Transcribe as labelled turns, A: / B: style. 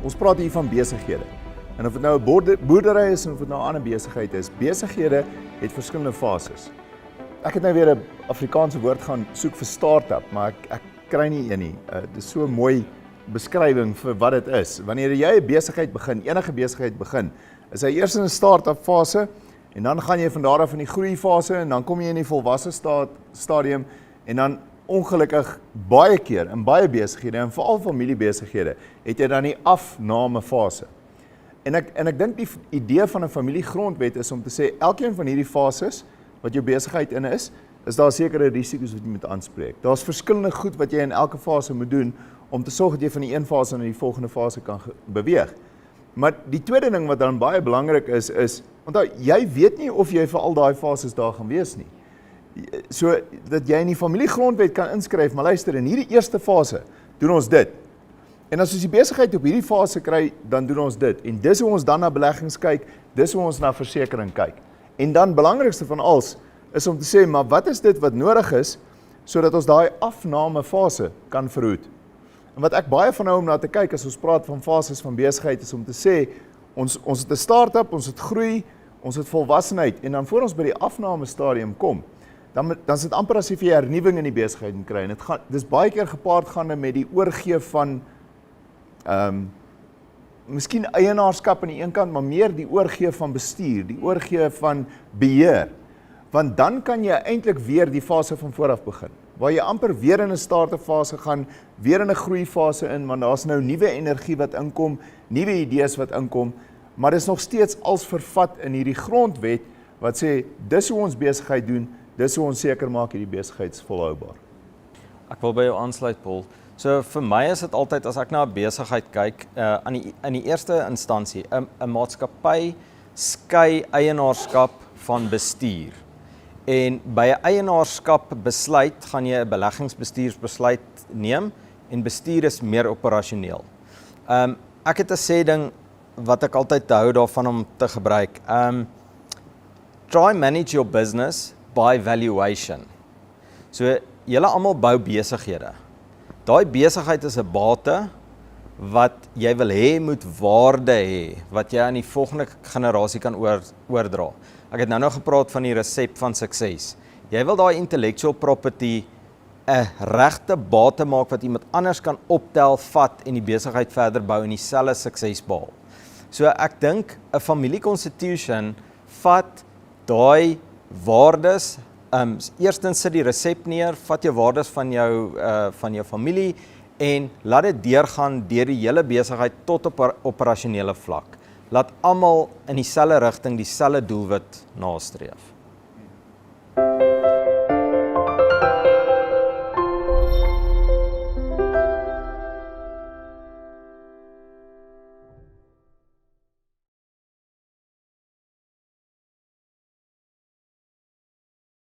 A: ons praat hier van besighede. En of dit nou 'n boerdery is en of dit nou 'n ander besigheid is, besighede het verskillende fases. Ek het nou weer 'n Afrikaanse woord gaan soek vir start-up, maar ek kry nie een nie. Dit is so 'n mooi beskrywing vir wat dit is. Wanneer jy 'n besigheid begin, enige besigheid begin, is hy eers in 'n start-up fase en dan gaan jy van daar af in die groei fase en dan kom jy in die volwasse stadium en dan ongelukkig baie keer in baie besighede en veral familiebesighede het jy dan die afname fase. En ek dink die idee van 'n familiegrondwet is om te sê elkeen van hierdie fases wat jou besigheid in is daar sekere risiko's wat jy moet aanspreek. Daar's verskillende goed wat jy in elke fase moet doen om te sorg dat jy van die een fase na die volgende fase kan beweeg. Maar die tweede ding wat dan baie belangrik is onthou, jy weet nie of jy vir al daai fases daar gaan wees nie. So dat jy in die familiegrondwet kan inskryf, maar luister, in hierdie eerste fase doen ons dit. En as ons die besigheid op hierdie fase kry, dan doen ons dit. En dis hoe ons dan na beleggings kyk, dis hoe ons na versekering kyk. En dan belangrikste van alles is om te sê, maar wat is dit wat nodig is sodat ons daai afname fase kan verhoed? En wat ek baie van hou om na te kyk as ons praat van fases van besigheid is om te sê, ons het 'n start-up, ons het groei, ons het volwassenheid en dan voor ons by die afname stadium kom, dan is dit amper asof jy hernuwing in die besigheid moet kry. En dis baie keer gepaard gaande met die oorgee van miskien eienaarskap aan die een kant, maar meer die oorgee van bestuur, die oorgee van beheer. Want dan kan jy eintlik weer die fase van vooraf begin, waar jy amper weer in 'n start-up fase gaan, weer in 'n groei fase in, want daar's nou nuwe energie wat inkom, nuwe idees wat inkom, maar dis nog steeds als vervat in hierdie grondwet wat sê dis hoe ons besigheid doen, dis hoe ons seker maak hierdie besigheid is volhoubaar.
B: Ek wil by jou aansluit, Paul. So vir my is dit altyd as ek na 'n besigheid kyk, in die eerste instansie, 'n maatskappy skei eienaarskap van bestuur. En by 'n eienaarskap besluit gaan jy 'n beleggingsbestuursbesluit neem en bestuur is meer operasioneel. Ek het 'n sê ding wat ek altyd hou daarvan om te gebruik. Try manage your business by valuation. So julle almal bou besighede. Daai besigheid is 'n bate wat jy wil hê moet waarde hê, wat jy aan die volgende generasie kan oordra. Ek het nou gepraat van die resep van sukses. Jy wil daai intellectual property 'n regte bate maak wat iemand anders kan optel, vat en die besigheid verder bou en dieselfde sukses behaal. So ek dink 'n family constitution vat daai waardes. Eerstens sit die resep neer, vat jou waardes van jou familie en laat dit deurgaan deur die hele besigheid tot op operasionele vlak. Laat almal in dieselfde rigting, dieselfde doelwit nastreef.